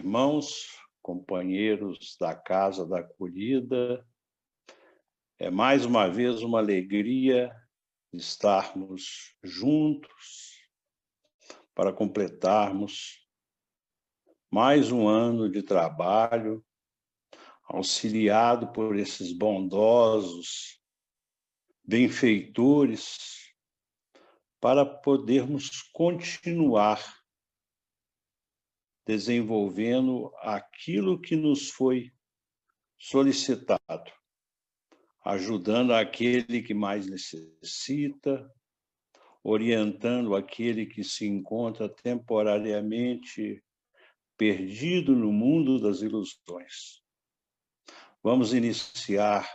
irmãos, companheiros da Casa da Acolhida, é mais uma vez uma alegria estarmos juntos para completarmos mais um ano de trabalho, auxiliado por esses bondosos benfeitores, para podermos continuar desenvolvendo aquilo que nos foi solicitado, ajudando aquele que mais necessita, orientando aquele que se encontra temporariamente perdido no mundo das ilusões. Vamos iniciar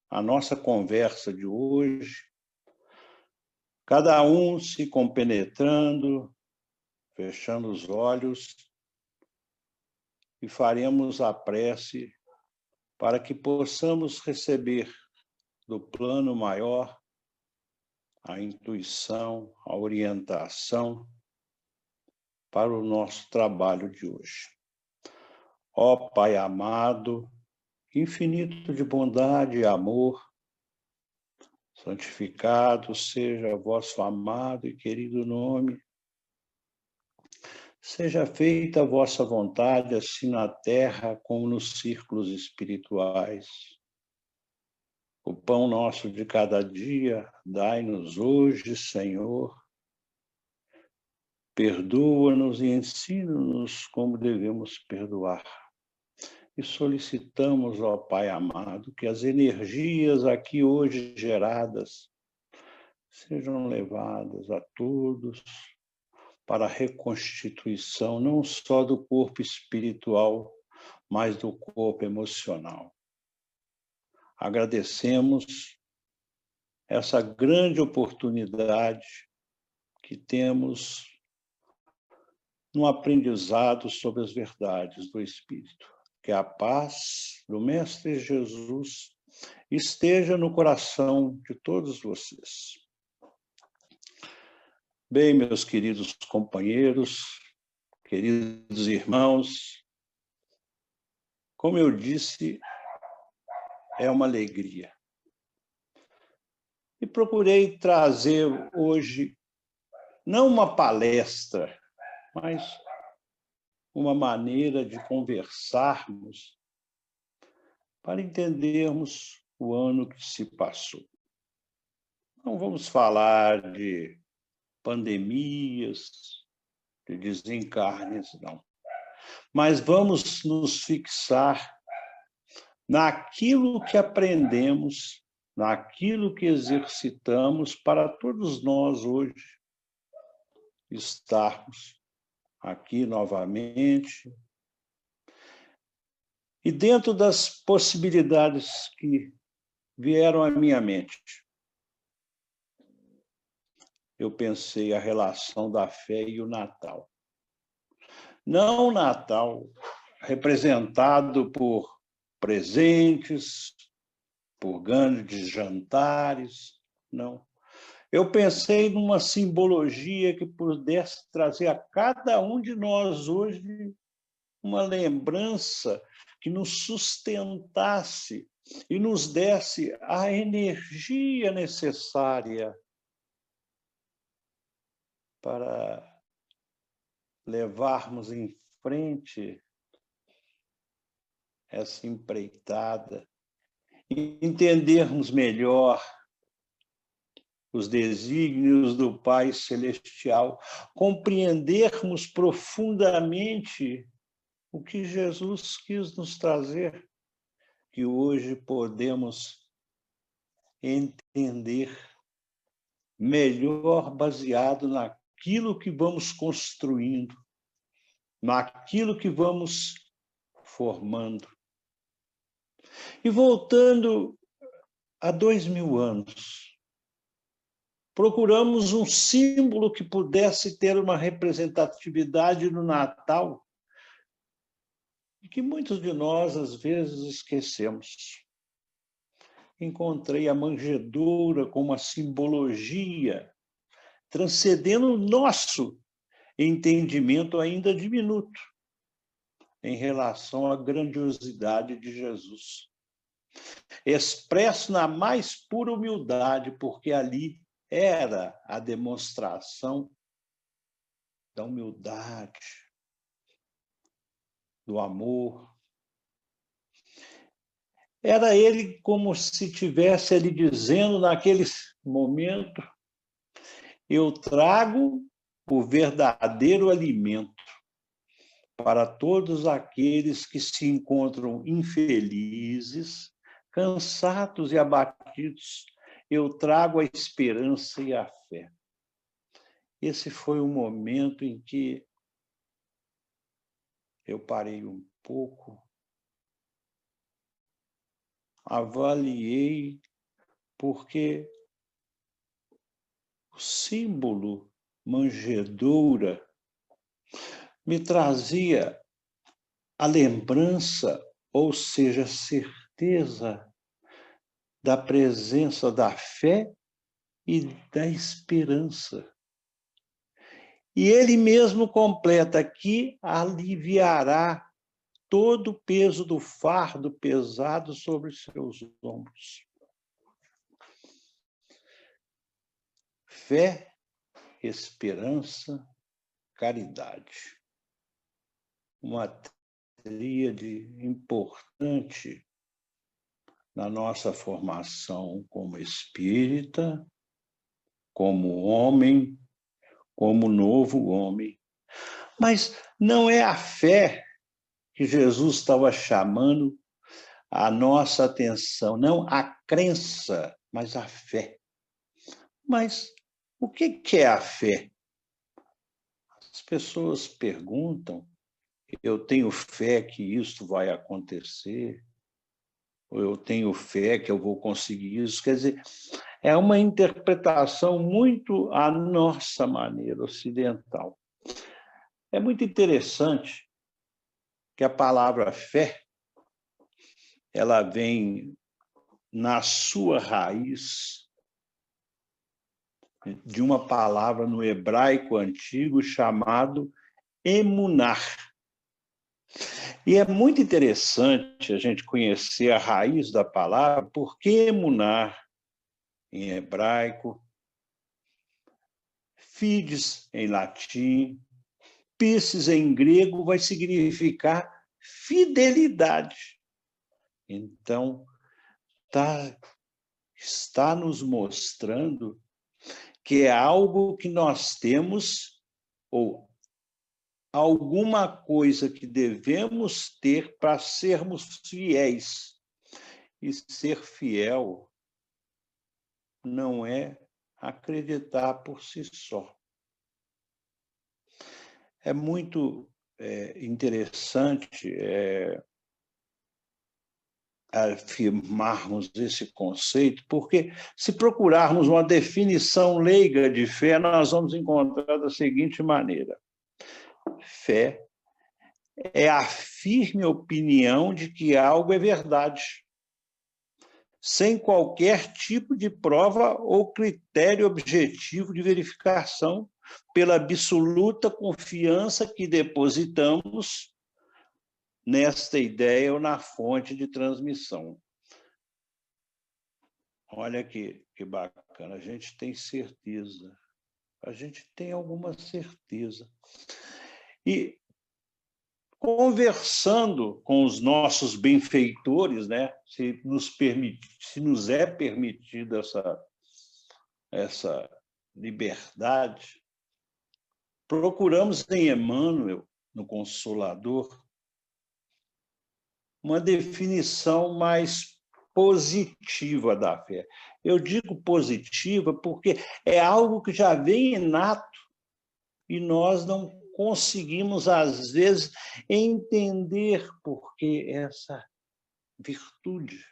a nossa conversa de hoje, cada um se compenetrando, fechando os olhos, e faremos a prece para que possamos receber do plano maior a intuição, a orientação para o nosso trabalho de hoje. Ó Pai amado, infinito de bondade e amor, santificado seja vosso amado e querido nome. Seja feita a vossa vontade, assim na terra como nos círculos espirituais. O pão nosso de cada dia, dai-nos hoje, Senhor. Perdoa-nos e ensina-nos como devemos perdoar. E solicitamos, ó Pai amado, que as energias aqui hoje geradas sejam levadas a todos para a reconstituição, não só do corpo espiritual, mas do corpo emocional. Agradecemos essa grande oportunidade que temos no aprendizado sobre as verdades do Espírito. Que a paz do Mestre Jesus esteja no coração de todos vocês. Bem, meus queridos companheiros, queridos irmãos, como eu disse, é uma alegria. E procurei trazer hoje, não uma palestra, mas uma maneira de conversarmos para entendermos o ano que se passou. Não vamos falar de pandemias, de desencarnes, não. Mas vamos nos fixar naquilo que aprendemos, naquilo que exercitamos para todos nós hoje estarmos aqui novamente. E dentro das possibilidades que vieram à minha mente, eu pensei a relação da fé e o Natal. Não o Natal representado por presentes, por grandes jantares, não. Eu pensei numa simbologia que pudesse trazer a cada um de nós hoje uma lembrança que nos sustentasse e nos desse a energia necessária para levarmos em frente essa empreitada e entendermos melhor os desígnios do Pai Celestial, compreendermos profundamente o que Jesus quis nos trazer, que hoje podemos entender melhor baseado naquilo que vamos construindo, naquilo que vamos formando. E voltando a 2000 anos, procuramos um símbolo que pudesse ter uma representatividade no Natal, e que muitos de nós, às vezes, esquecemos. Encontrei a manjedoura como uma simbologia, transcendendo o nosso entendimento ainda diminuto. em relação à grandiosidade de Jesus. Expresso na mais pura humildade, porque ali era a demonstração da humildade, do amor. Era ele como se tivesse ele dizendo naquele momento: eu trago o verdadeiro alimento para todos aqueles que se encontram infelizes, cansados e abatidos. Eu trago a esperança e a fé. Esse foi o momento em que eu parei um pouco, avaliei, porque o símbolo manjedoura me trazia a lembrança, ou seja, a certeza da presença da fé e da esperança. E ele mesmo completa que aliviará todo o peso do fardo pesado sobre seus ombros. Fé, esperança, caridade. Uma tríade importante na nossa formação como espírita, como homem, como novo homem. Mas não é a fé que Jesus estava chamando a nossa atenção, não a crença, mas a fé. Mas o que é a fé? As pessoas perguntam, eu tenho fé que isso vai acontecer, ou eu tenho fé que eu vou conseguir isso. Quer dizer, é uma interpretação muito à nossa maneira ocidental. É muito interessante que a palavra fé, ela vem na sua raiz de uma palavra no hebraico antigo chamado emunar. E é muito interessante a gente conhecer a raiz da palavra, porque emunar em hebraico, fides em latim, piscis em grego vai significar fidelidade. Então, está nos mostrando que é algo que nós temos, ou alguma coisa que devemos ter para sermos fiéis. E ser fiel não é acreditar por si só. É muito interessante afirmarmos esse conceito, porque se procurarmos uma definição leiga de fé, nós vamos encontrar da seguinte maneira: fé é a firme opinião de que algo é verdade, sem qualquer tipo de prova ou critério objetivo de verificação, pela absoluta confiança que depositamos nesta ideia ou na fonte de transmissão. Olha que bacana, a gente tem certeza, a gente tem alguma certeza. E conversando com os nossos benfeitores, né, se nos é permitida essa liberdade, procuramos em Emmanuel, no Consolador, uma definição mais positiva da fé. Eu digo positiva porque é algo que já vem inato e nós não conseguimos, às vezes, entender por que essa virtude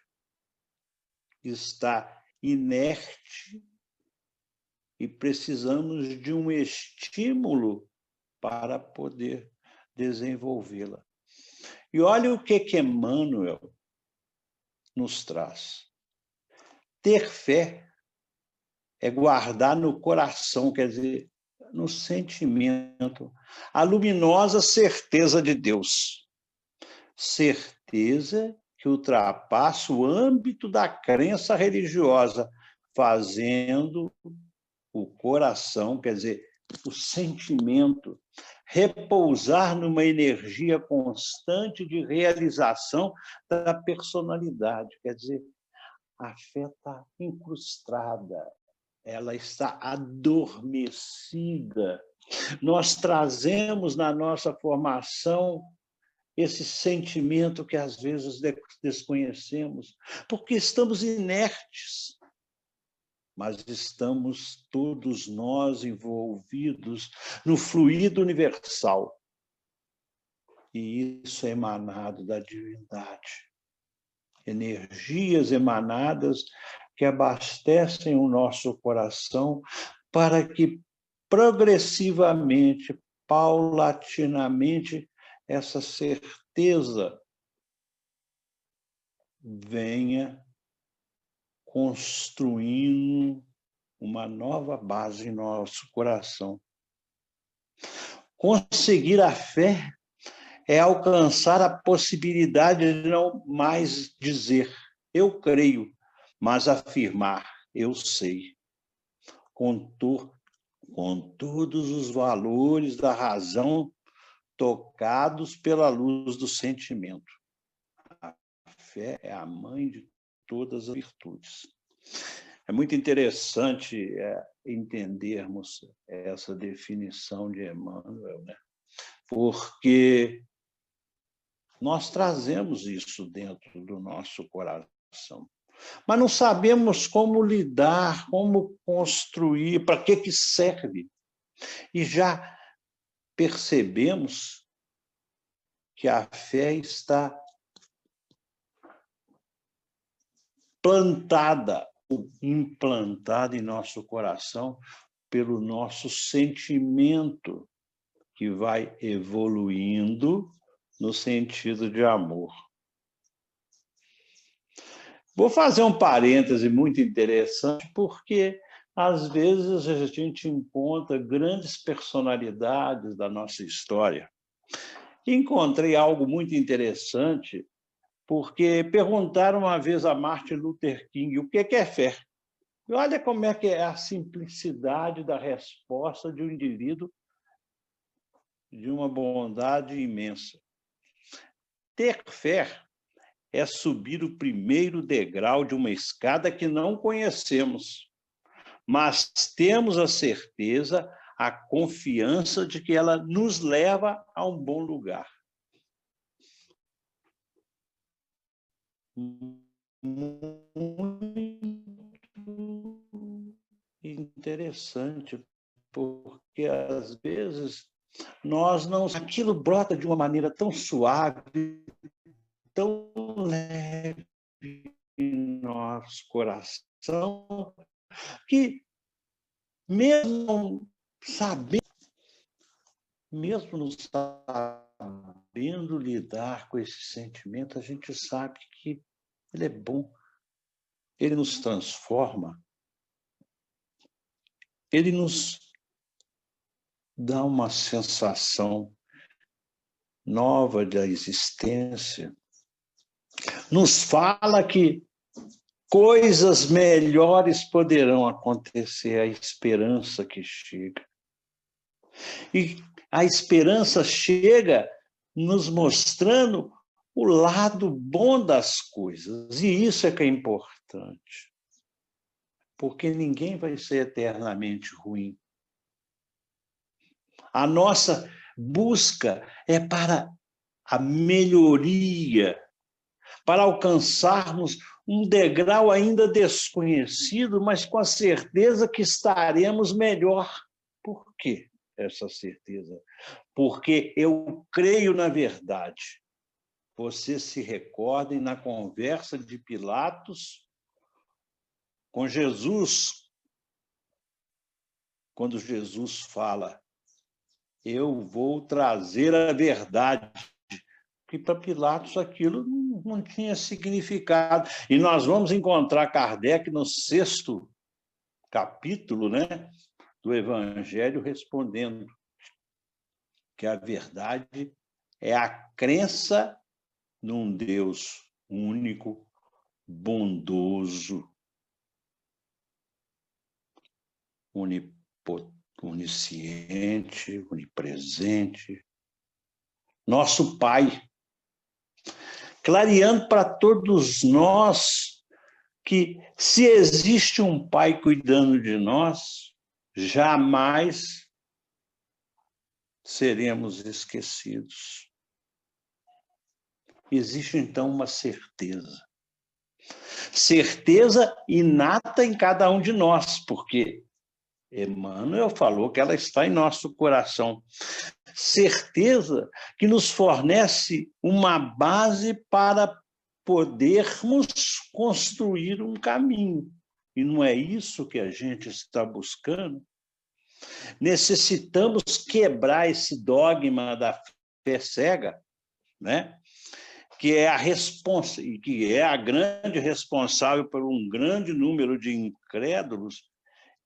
está inerte e precisamos de um estímulo para poder desenvolvê-la. E olha o que Emmanuel nos traz. Ter fé é guardar no coração, quer dizer, no sentimento, a luminosa certeza de Deus. certeza que ultrapassa o âmbito da crença religiosa, fazendo o coração, quer dizer, o sentimento, repousar numa energia constante de realização da personalidade. Quer dizer, a fé está incrustada, ela está adormecida. Nós trazemos na nossa formação esse sentimento que às vezes desconhecemos, porque estamos inertes, mas estamos todos nós envolvidos no fluido universal. E isso é emanado da divindade. Energias emanadas que abastecem o nosso coração para que progressivamente, paulatinamente, essa certeza venha construindo uma nova base em nosso coração. Conseguir a fé é alcançar a possibilidade de não mais dizer eu creio, mas afirmar eu sei, com todos os valores da razão tocados pela luz do sentimento. A fé é a mãe de todas as virtudes. É muito interessante entendermos essa definição de Emmanuel, né? Porque nós trazemos isso dentro do nosso coração, mas não sabemos como lidar, como construir, para que serve. E já percebemos que a fé está implantada em nosso coração pelo nosso sentimento, que vai evoluindo no sentido de amor. Vou fazer um parêntese muito interessante, porque às vezes a gente encontra grandes personalidades da nossa história. Encontrei algo muito interessante, porque perguntaram uma vez a Martin Luther King o que é fé. E olha como é que é a simplicidade da resposta de um indivíduo de uma bondade imensa. Ter fé é subir o primeiro degrau de uma escada que não conhecemos, mas temos a certeza, a confiança de que ela nos leva a um bom lugar. Muito interessante, porque às vezes aquilo brota de uma maneira tão suave, tão leve em nosso coração, que mesmo não sabendo lidar com esse sentimento, a gente sabe que ele é bom, ele nos transforma, ele nos dá uma sensação nova da existência, nos fala que coisas melhores poderão acontecer, a esperança que chega. E a esperança chega nos mostrando o lado bom das coisas, e isso é que é importante, porque ninguém vai ser eternamente ruim. A nossa busca é para a melhoria, para alcançarmos um degrau ainda desconhecido, mas com a certeza que estaremos melhor. Por quê essa certeza? Porque eu creio na verdade. Vocês se recordem na conversa de Pilatos com Jesus, quando Jesus fala, eu vou trazer a verdade, que para Pilatos aquilo não tinha significado. E nós vamos encontrar Kardec no 6º capítulo, né, do Evangelho, respondendo que a verdade é a crença num Deus único, bondoso, onisciente, onipresente, nosso Pai, clareando para todos nós que, se existe um Pai cuidando de nós, jamais seremos esquecidos. Existe, então, uma certeza. Certeza inata em cada um de nós, porque Emmanuel falou que ela está em nosso coração. Certeza que nos fornece uma base para podermos construir um caminho. E não é isso que a gente está buscando? Necessitamos quebrar esse dogma da fé cega, né? Que é a grande responsável por um grande número de incrédulos,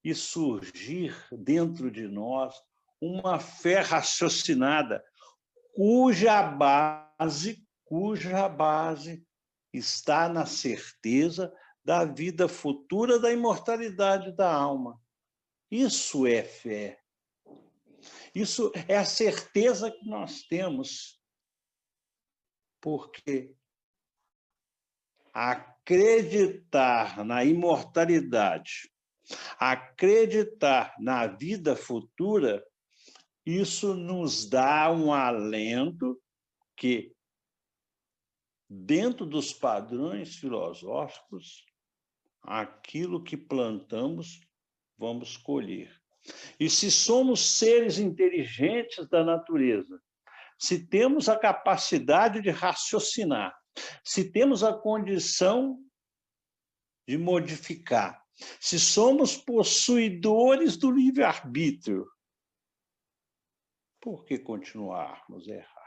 e surgir dentro de nós uma fé raciocinada, cuja base está na certeza da vida futura, da imortalidade da alma. Isso é fé. Isso é a certeza que nós temos, porque acreditar na imortalidade, acreditar na vida futura, isso nos dá um alento que, dentro dos padrões filosóficos, aquilo que plantamos, vamos colher. E se somos seres inteligentes da natureza, se temos a capacidade de raciocinar, se temos a condição de modificar, se somos possuidores do livre-arbítrio, por que continuarmos a errar?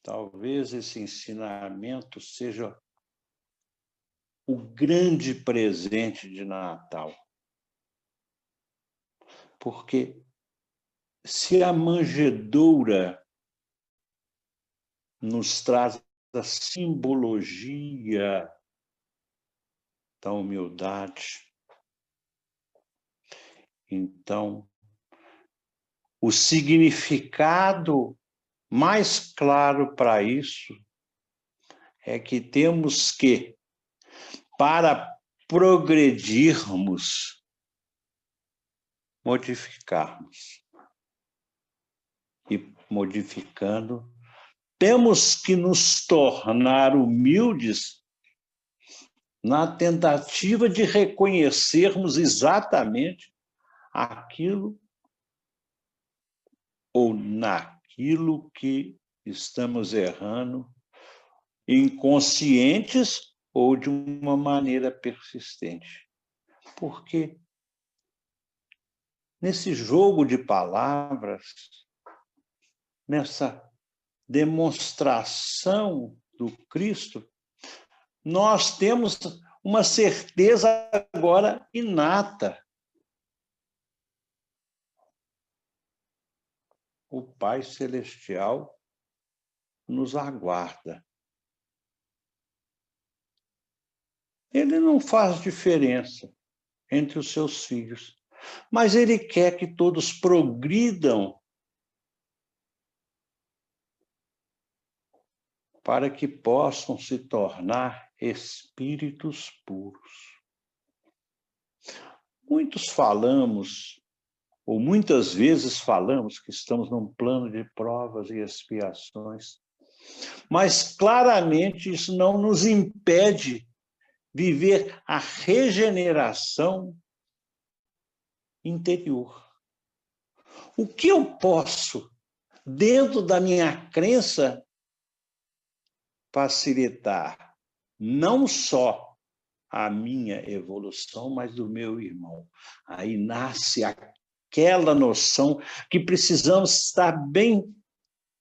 Talvez esse ensinamento seja o grande presente de Natal. Porque se a manjedoura nos traz a simbologia da humildade, então o significado mais claro para isso é que temos que, para progredirmos, modificarmos. E modificando, temos que nos tornar humildes na tentativa de reconhecermos exatamente aquilo ou naquilo que estamos errando, inconscientes ou de uma maneira persistente. Porque nesse jogo de palavras, nessa demonstração do Cristo, nós temos uma certeza agora inata. O Pai Celestial nos aguarda. Ele não faz diferença entre os seus filhos, mas ele quer que todos progridam para que possam se tornar espíritos puros. Muitas vezes falamos que estamos num plano de provas e expiações, mas claramente isso não nos impede viver a regeneração interior. O que eu posso, dentro da minha crença, facilitar não só a minha evolução, mas do meu irmão? Aí nasce aquela noção que precisamos estar bem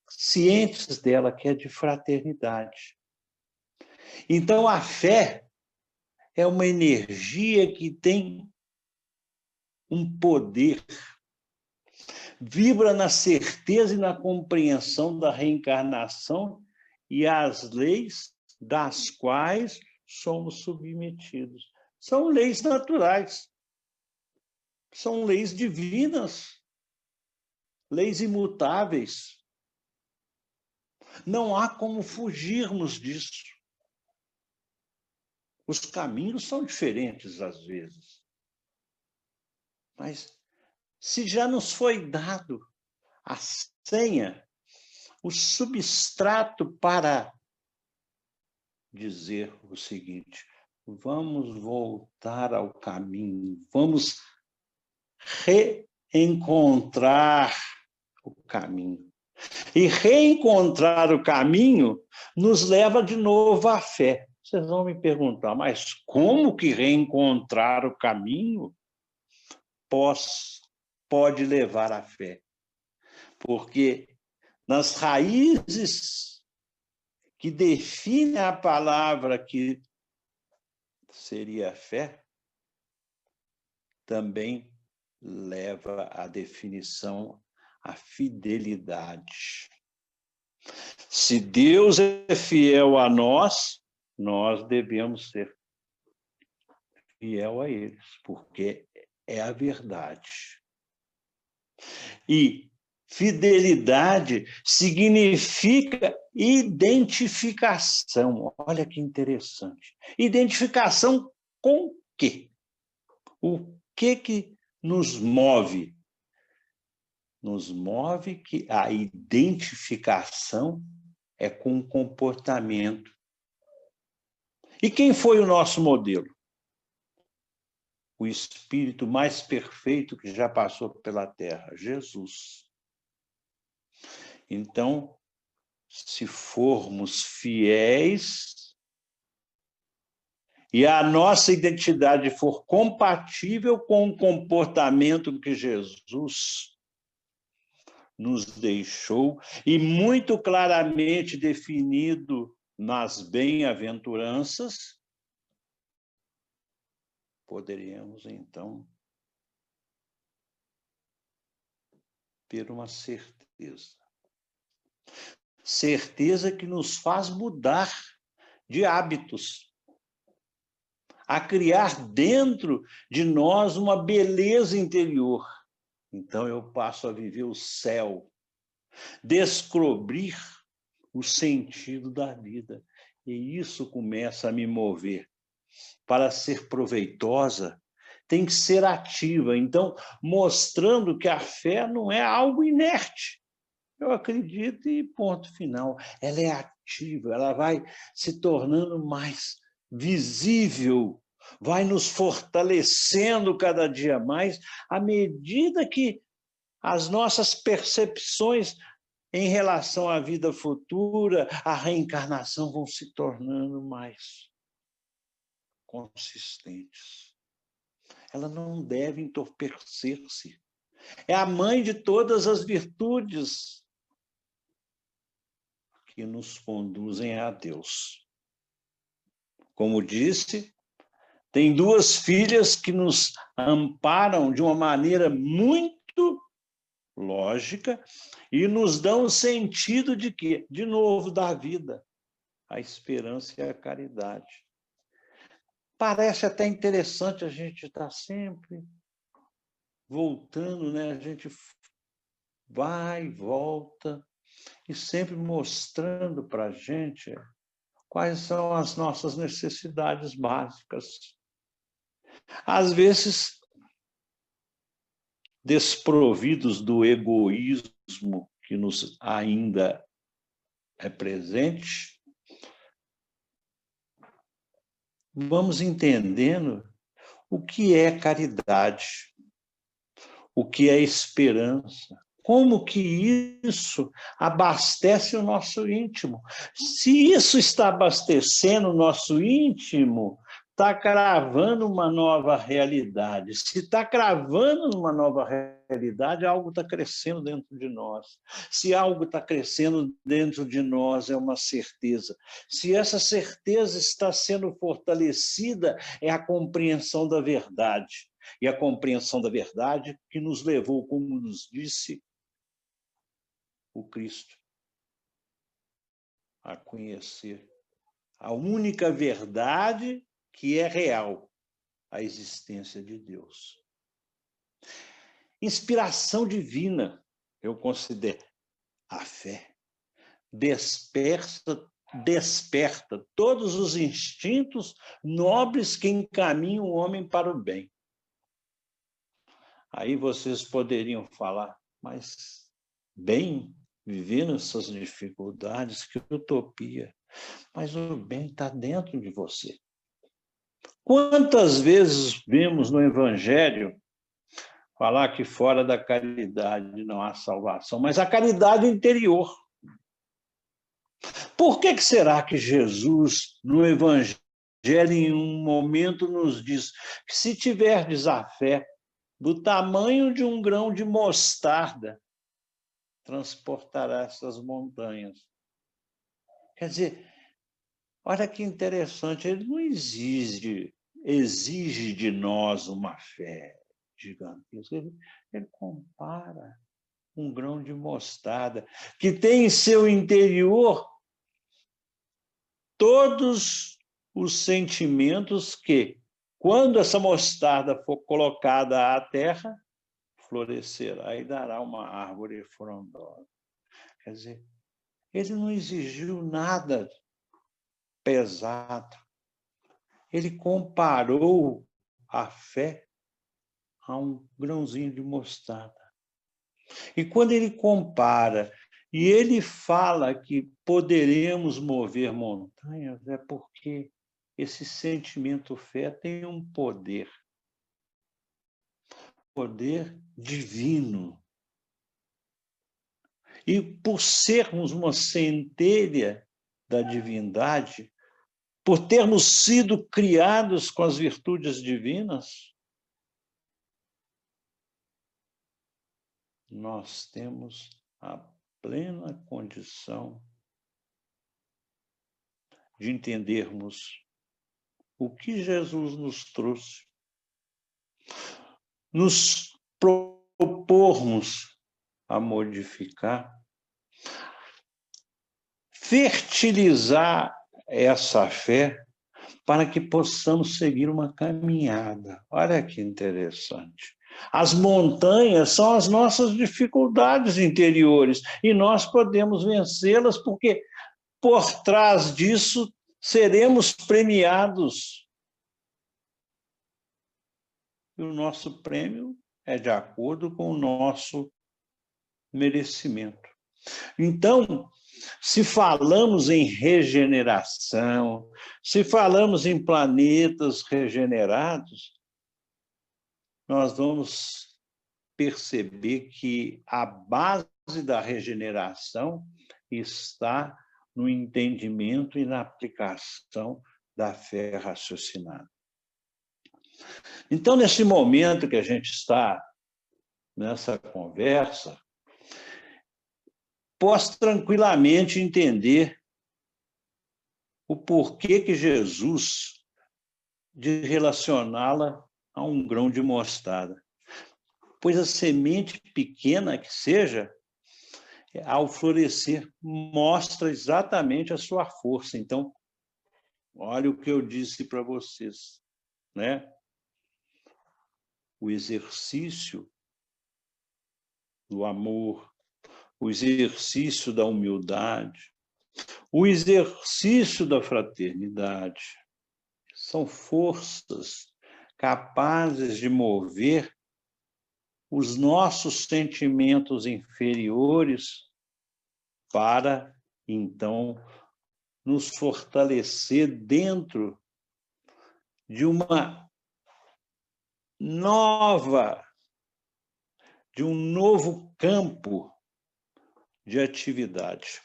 cientes dela, que é de fraternidade. Então, a fé é uma energia que tem um poder vibra na certeza e na compreensão da reencarnação e as leis das quais somos submetidos. São leis naturais, são leis divinas, leis imutáveis. Não há como fugirmos disso. Os caminhos são diferentes às vezes. Mas se já nos foi dado a senha, o substrato para dizer o seguinte: vamos voltar ao caminho, vamos reencontrar o caminho. E reencontrar o caminho nos leva de novo à fé. Vocês vão me perguntar, mas como que reencontrar o caminho pode levar à fé? Porque nas raízes que definem a palavra que seria fé, também leva à definição a fidelidade. Se Deus é fiel a nós, nós devemos ser fiel a eles, porque é a verdade. E fidelidade significa identificação. Olha que interessante. Identificação com o quê? O que nos move? Nos move que a identificação é com o comportamento. E quem foi o nosso modelo? O espírito mais perfeito que já passou pela Terra, Jesus. Então, se formos fiéis e a nossa identidade for compatível com o comportamento que Jesus nos deixou e muito claramente definido nas bem-aventuranças, poderíamos, então, ter uma certeza. Certeza que nos faz mudar de hábitos, a criar dentro de nós uma beleza interior. Então eu passo a viver o céu, descobrir o sentido da vida. E isso começa a me mover. Para ser proveitosa, tem que ser ativa. Então, mostrando que a fé não é algo inerte. Eu acredito e ponto final. Ela é ativa, ela vai se tornando mais visível, vai nos fortalecendo cada dia mais, à medida que as nossas percepções em relação à vida futura, à reencarnação, vão se tornando mais consistentes. Ela não deve entorpecer-se. É a mãe de todas as virtudes que nos conduzem a Deus. Como disse, tem duas filhas que nos amparam de uma maneira muito lógica e nos dão o sentido de quê? De novo, da vida, a esperança e a caridade. Parece até interessante a gente estar sempre voltando, né? A gente vai e volta e sempre mostrando para a gente quais são as nossas necessidades básicas. Às vezes, desprovidos do egoísmo que nos ainda é presente, vamos entendendo o que é caridade, o que é esperança, como que isso abastece o nosso íntimo. Se isso está abastecendo o nosso íntimo, está cravando uma nova realidade. Se está cravando uma nova realidade, algo está crescendo dentro de nós. Se algo está crescendo dentro de nós, é uma certeza. Se essa certeza está sendo fortalecida, é a compreensão da verdade. E a compreensão da verdade que nos levou, como nos disse o Cristo, a conhecer a única verdade que é real, a existência de Deus. Inspiração divina, eu considero. A fé desperta todos os instintos nobres que encaminham o homem para o bem. Aí vocês poderiam falar, mas bem, vivendo essas dificuldades, que utopia. Mas o bem está dentro de você. Quantas vezes vemos no Evangelho falar que fora da caridade não há salvação, mas a caridade interior. Por que será que Jesus, no Evangelho, em um momento nos diz que se tiverdes a fé do tamanho de um grão de mostarda, transportará essas montanhas? Quer dizer, olha que interessante, ele não exige de nós uma fé gigantesca, ele compara um grão de mostarda, que tem em seu interior todos os sentimentos que, quando essa mostarda for colocada à terra, florescerá e dará uma árvore frondosa. Quer dizer, ele não exigiu nada pesado. Ele comparou a fé a um grãozinho de mostarda. E quando ele compara, e ele fala que poderemos mover montanhas, é porque esse sentimento fé tem um poder divino. E por sermos uma centelha da divindade, por termos sido criados com as virtudes divinas, nós temos a plena condição de entendermos o que Jesus nos trouxe, nos propormos a modificar, fertilizar essa fé para que possamos seguir uma caminhada. Olha que interessante. As montanhas são as nossas dificuldades interiores e nós podemos vencê-las porque por trás disso seremos premiados. E o nosso prêmio é de acordo com o nosso merecimento. Então, se falamos em regeneração, se falamos em planetas regenerados, nós vamos perceber que a base da regeneração está no entendimento e na aplicação da fé raciocinada. Então, nesse momento que a gente está nessa conversa, posso tranquilamente entender o porquê que Jesus de relacioná-la a um grão de mostarda. Pois a semente pequena que seja, ao florescer, mostra exatamente a sua força. Então, olha o que eu disse para vocês, né? O exercício do amor, o exercício da humildade, o exercício da fraternidade, são forças capazes de mover os nossos sentimentos inferiores para, então, nos fortalecer dentro de um novo campo de atividade.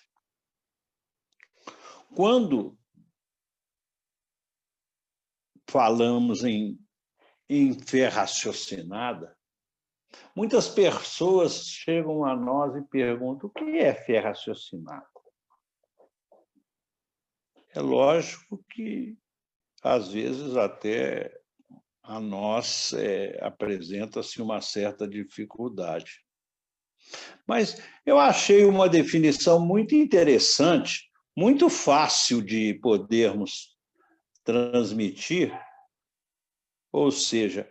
Quando falamos em fé raciocinada, muitas pessoas chegam a nós e perguntam: o que é fé raciocinada? É lógico que, às vezes, até a nós apresenta-se uma certa dificuldade. Mas eu achei uma definição muito interessante, muito fácil de podermos transmitir, ou seja,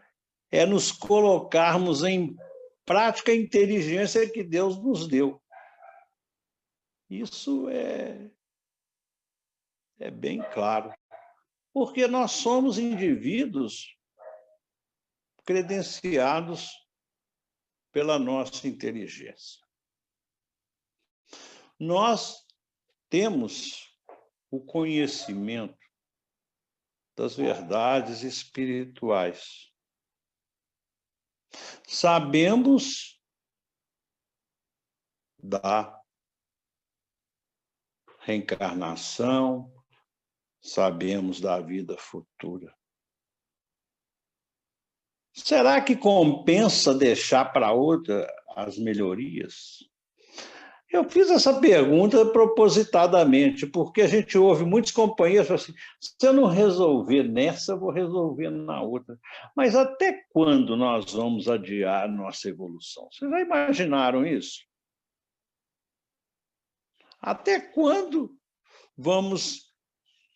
é nos colocarmos em prática a inteligência que Deus nos deu. Isso é bem claro, porque nós somos indivíduos credenciados pela nossa inteligência. Nós temos o conhecimento das verdades espirituais. Sabemos da reencarnação, sabemos da vida futura. Será que compensa deixar para outra as melhorias? Eu fiz essa pergunta propositadamente, porque a gente ouve muitos companheiros assim, se eu não resolver nessa, eu vou resolver na outra. Mas até quando nós vamos adiar nossa evolução? Vocês já imaginaram isso? Até quando vamos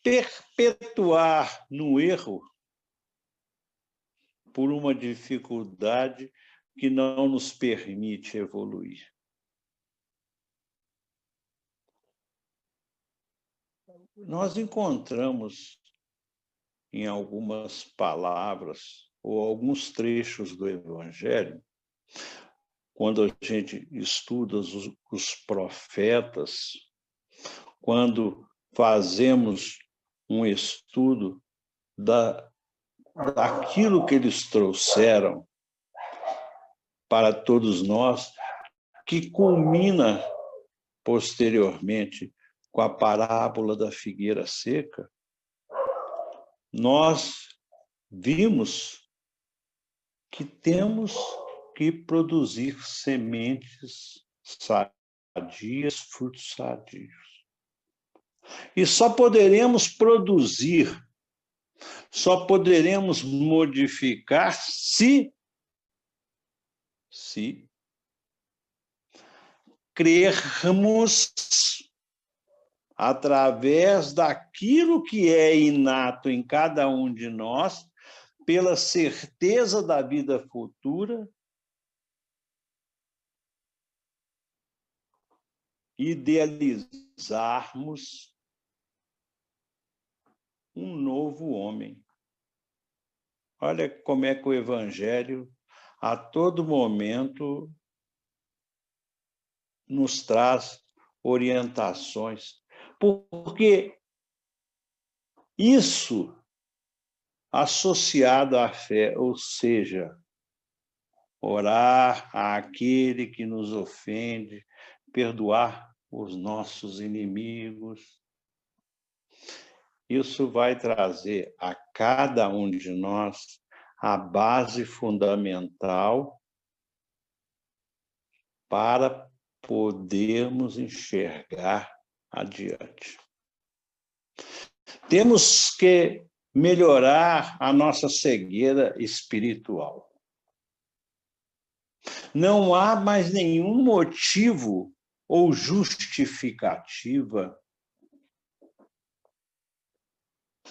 perpetuar no erro por uma dificuldade que não nos permite evoluir? Nós encontramos em algumas palavras ou alguns trechos do Evangelho, quando a gente estuda os profetas, quando fazemos um estudo daquilo que eles trouxeram para todos nós, que culmina posteriormente com a parábola da figueira seca, nós vimos que temos que produzir sementes sadias, frutos sadios. E só poderemos produzir, só poderemos modificar se crermos através daquilo que é inato em cada um de nós, pela certeza da vida futura, idealizarmos um novo homem. Olha como é que o Evangelho, a todo momento, nos traz orientações, porque isso associado à fé, ou seja, orar àquele que nos ofende, perdoar os nossos inimigos. Isso vai trazer a cada um de nós a base fundamental para podermos enxergar adiante. Temos que melhorar a nossa cegueira espiritual. Não há mais nenhum motivo ou justificativa.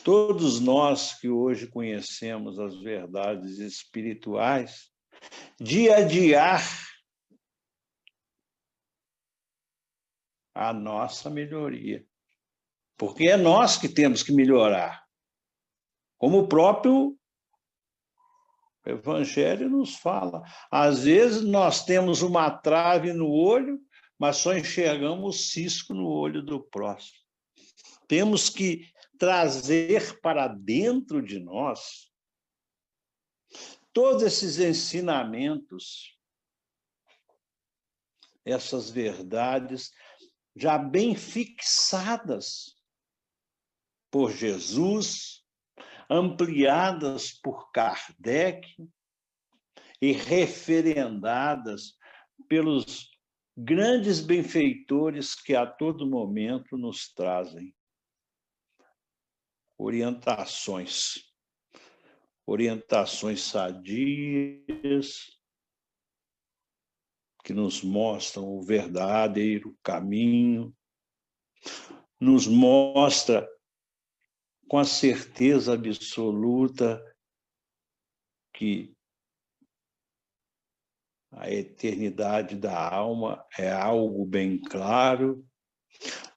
Todos nós que hoje conhecemos as verdades espirituais, de adiar a nossa melhoria. Porque é nós que temos que melhorar. Como o próprio Evangelho nos fala. Às vezes nós temos uma trave no olho, mas só enxergamos o cisco no olho do próximo. Temos que trazer para dentro de nós todos esses ensinamentos, essas verdades já bem fixadas por Jesus, ampliadas por Kardec e referendadas pelos grandes benfeitores que a todo momento nos trazem orientações sadias, que nos mostram o verdadeiro caminho, nos mostra com a certeza absoluta que a eternidade da alma é algo bem claro,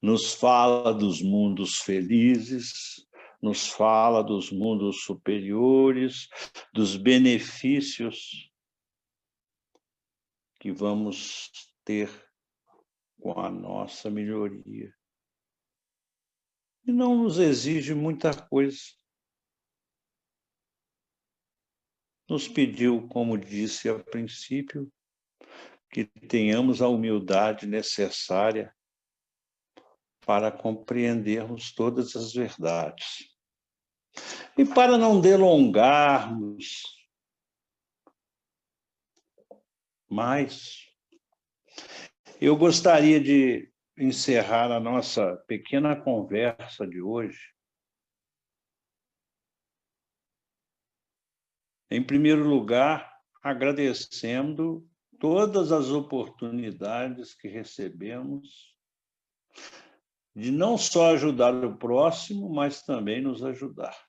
nos fala dos mundos felizes, nos fala dos mundos superiores, dos benefícios que vamos ter com a nossa melhoria. E não nos exige muita coisa. Nos pediu, como disse a princípio, que tenhamos a humildade necessária para compreendermos todas as verdades. E para não delongarmos mais, eu gostaria de encerrar a nossa pequena conversa de hoje, em primeiro lugar, agradecendo todas as oportunidades que recebemos de não só ajudar o próximo, mas também nos ajudar.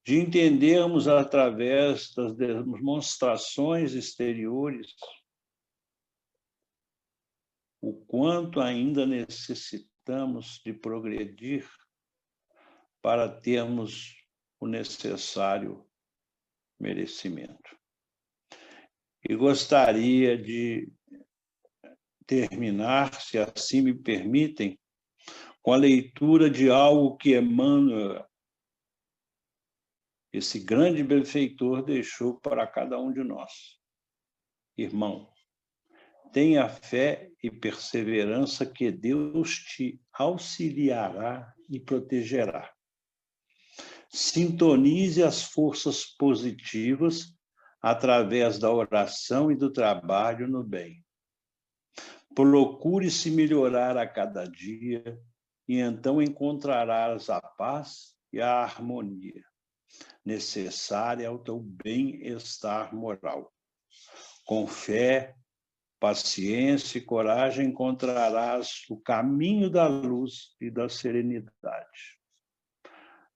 De entendermos através das demonstrações exteriores o quanto ainda necessitamos de progredir para termos o necessário merecimento. E gostaria de terminar, se assim me permitem, com a leitura de algo que Emmanuel, esse grande benfeitor, deixou para cada um de nós. Irmão, tenha fé e perseverança que Deus te auxiliará e protegerá. Sintonize as forças positivas através da oração e do trabalho no bem. Procure se melhorar a cada dia e então encontrarás a paz e a harmonia necessária ao teu bem-estar moral. Com fé, paciência e coragem encontrarás o caminho da luz e da serenidade.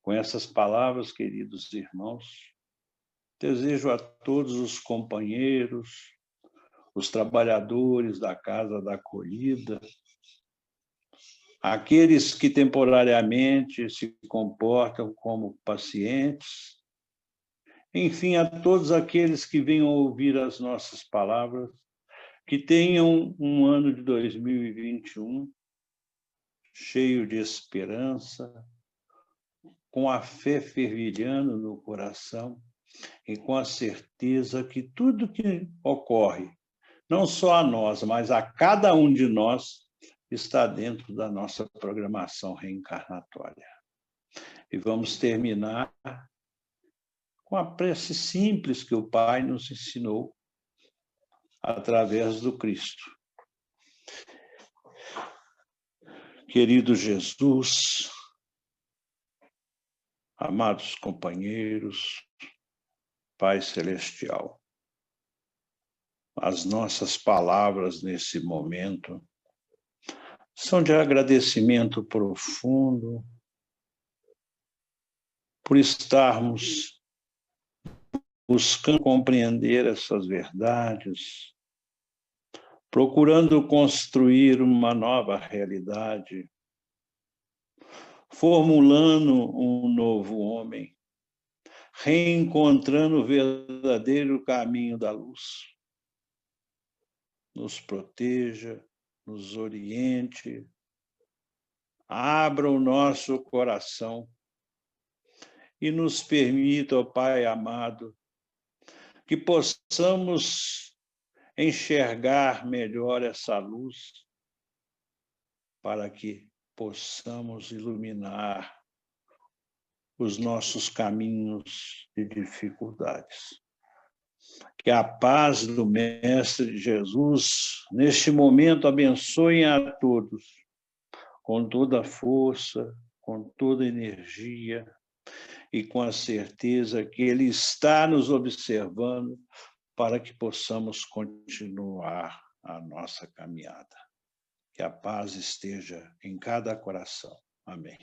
Com essas palavras, queridos irmãos, desejo a todos os companheiros, os trabalhadores da Casa da Acolhida, aqueles que temporariamente se comportam como pacientes, enfim, a todos aqueles que venham ouvir as nossas palavras, que tenham um ano de 2021 cheio de esperança, com a fé fervilhando no coração e com a certeza que tudo que ocorre, não só a nós, mas a cada um de nós, está dentro da nossa programação reencarnatória. E vamos terminar com a prece simples que o Pai nos ensinou através do Cristo. Querido Jesus, amados companheiros, Pai Celestial, as nossas palavras nesse momento são de agradecimento profundo por estarmos buscando compreender essas verdades, procurando construir uma nova realidade, formulando um novo homem, reencontrando o verdadeiro caminho da luz. Nos proteja, nos oriente, abra o nosso coração e nos permita, ó Pai amado, que possamos enxergar melhor essa luz para que possamos iluminar os nossos caminhos de dificuldades. Que a paz do Mestre Jesus, neste momento, abençoe a todos, com toda a força, com toda a energia, e com a certeza que Ele está nos observando para que possamos continuar a nossa caminhada. Que a paz esteja em cada coração. Amém.